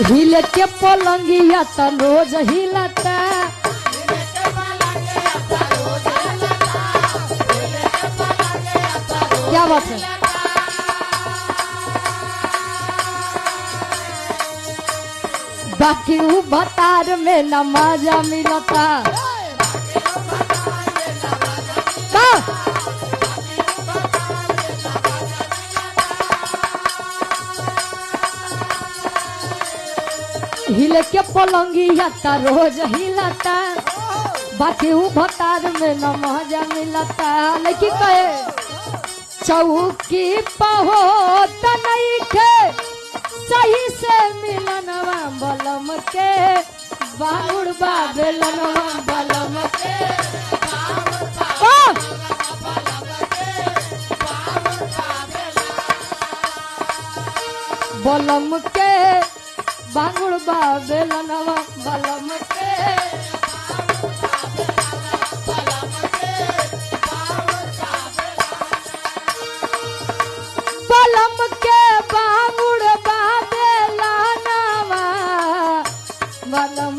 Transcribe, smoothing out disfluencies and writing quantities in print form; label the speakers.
Speaker 1: हिले के पलंगिया त रोज हिलता क्या बात है। बाकी ऊ भतार में न मजा मिलता हिले के पलंगिया त रोज हिलता बाकी ऊ भतार में न मजा मिलता। लेकिन कहे चौकी पहो नहीं थे सही से मिलनवा बलम के बाहुर बेलनवा बलम के बलम के बाहुर बेलनवा बलम के बलम के बाहुर बेलनवा बलम